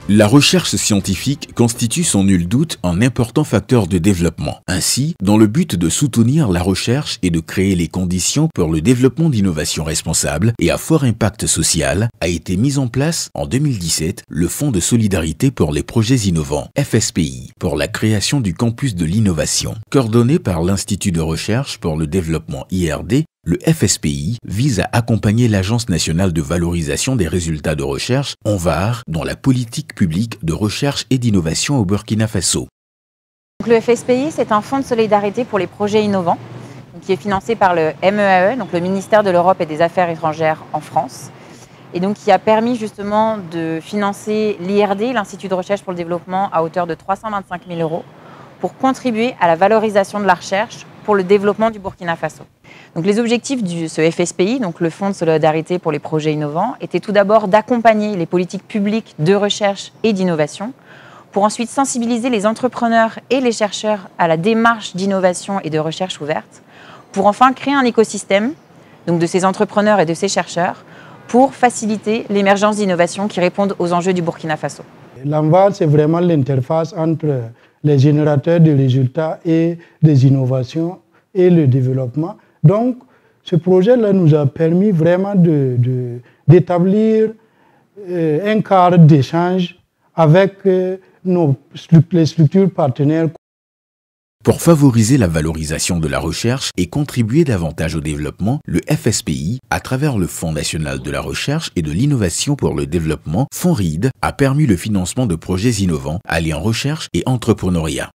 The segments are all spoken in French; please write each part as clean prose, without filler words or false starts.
La recherche scientifique constitue sans nul doute un important facteur de développement. Ainsi, dans le but de soutenir la recherche et de créer les conditions pour le développement d'innovations responsables et à fort impact social, a été mis en place en 2017 le Fonds de solidarité pour les projets innovants, FSPI, pour la création du campus de l'innovation. Coordonné par l'Institut de recherche pour le développement IRD, le FSPI vise à accompagner l'Agence nationale de valorisation des résultats de recherche, ANVAR, dans la politique publique de recherche et d'innovation au Burkina Faso. Donc le FSPI, c'est un fonds de solidarité pour les projets innovants qui est financé par le MEAE, donc le ministère de l'Europe et des Affaires étrangères en France, et donc qui a permis justement de financer l'IRD, l'Institut de recherche pour le développement, à hauteur de 325 000 € pour contribuer à la valorisation de la recherche pour le développement du Burkina Faso. Donc les objectifs de ce FSPI, donc le Fonds de solidarité pour les projets innovants, étaient tout d'abord d'accompagner les politiques publiques de recherche et d'innovation, pour ensuite sensibiliser les entrepreneurs et les chercheurs à la démarche d'innovation et de recherche ouverte, pour enfin créer un écosystème donc de ces entrepreneurs et de ces chercheurs pour faciliter l'émergence d'innovations qui répondent aux enjeux du Burkina Faso. L'ANVAR, c'est vraiment l'interface entre les générateurs de résultats et des innovations et le développement. Donc, ce projet-là nous a permis vraiment d'établir un cadre d'échange avec les structures partenaires. Pour favoriser la valorisation de la recherche et contribuer davantage au développement, le FSPI, à travers le Fonds national de la recherche et de l'innovation pour le développement, FONRID, a permis le financement de projets innovants alliant recherche et entrepreneuriat.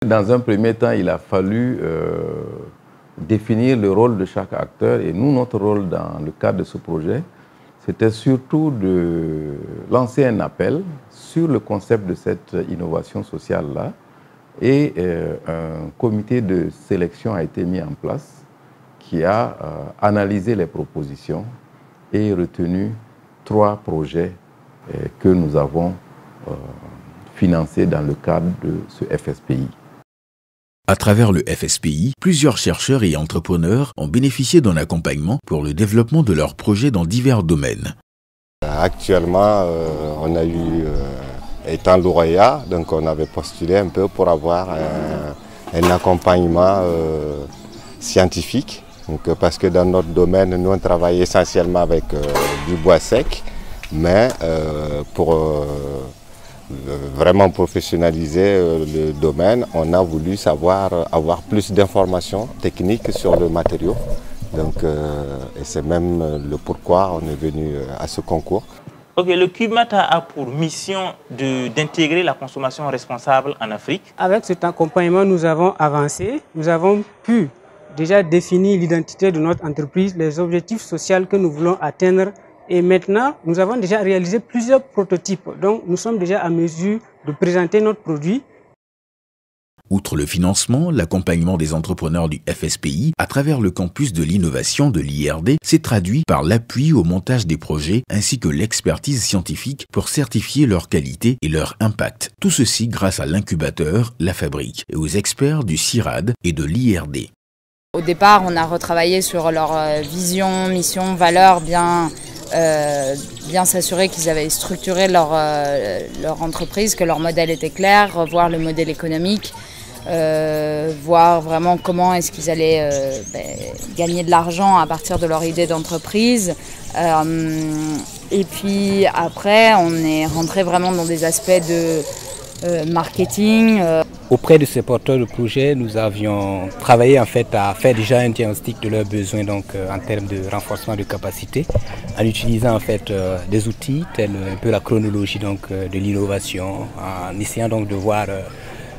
Dans un premier temps, il a fallu définir le rôle de chaque acteur, et nous, notre rôle dans le cadre de ce projet, c'était surtout de lancer un appel sur le concept de cette innovation sociale-là. Et un comité de sélection a été mis en place qui a analysé les propositions et retenu 3 projets que nous avons financés dans le cadre de ce FSPI. À travers le FSPI, plusieurs chercheurs et entrepreneurs ont bénéficié d'un accompagnement pour le développement de leurs projets dans divers domaines. Actuellement, on a eu étant lauréat, donc on avait postulé un peu pour avoir un accompagnement scientifique. Donc, parce que dans notre domaine, nous on travaille essentiellement avec du bois sec, mais pour vraiment professionnaliser le domaine, on a voulu avoir plus d'informations techniques sur le matériau. Donc, et c'est même le pourquoi on est venu à ce concours. Okay, le CubeMat a pour mission d'intégrer la consommation responsable en Afrique. Avec cet accompagnement, nous avons avancé. Nous avons pu déjà définir l'identité de notre entreprise, les objectifs sociaux que nous voulons atteindre. Et maintenant, nous avons déjà réalisé plusieurs prototypes. Donc, nous sommes déjà à mesure de présenter notre produit. Outre le financement, l'accompagnement des entrepreneurs du FSPI à travers le campus de l'innovation de l'IRD s'est traduit par l'appui au montage des projets ainsi que l'expertise scientifique pour certifier leur qualité et leur impact. Tout ceci grâce à l'incubateur, la fabrique et aux experts du CIRAD et de l'IRD. Au départ, on a retravaillé sur leur vision, mission, valeur, bien s'assurer qu'ils avaient structuré leur entreprise, que leur modèle était clair, revoir le modèle économique, voir vraiment comment est-ce qu'ils allaient gagner de l'argent à partir de leur idée d'entreprise. Et puis après, on est rentré vraiment dans des aspects de marketing. Auprès de ces porteurs de projets, nous avions travaillé en fait à faire déjà un diagnostic de leurs besoins donc en termes de renforcement de capacité, en utilisant en fait des outils tels un peu la chronologie donc de l'innovation, en essayant donc de voir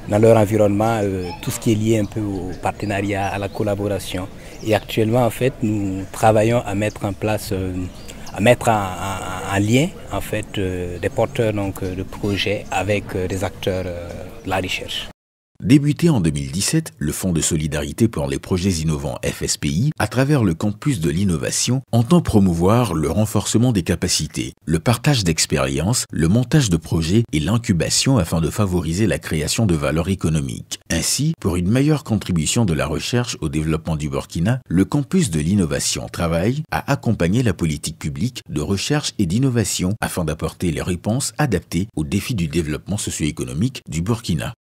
dans leur environnement tout ce qui est lié un peu au partenariat, à la collaboration. Et actuellement en fait, nous travaillons à mettre en place en lien en fait des porteurs donc de projets avec des acteurs de la recherche. Débuté en 2017, le Fonds de solidarité pour les projets innovants FSPI, à travers le campus de l'innovation, entend promouvoir le renforcement des capacités, le partage d'expériences, le montage de projets et l'incubation afin de favoriser la création de valeur économique. Ainsi, pour une meilleure contribution de la recherche au développement du Burkina, le campus de l'innovation travaille à accompagner la politique publique de recherche et d'innovation afin d'apporter les réponses adaptées aux défis du développement socio-économique du Burkina.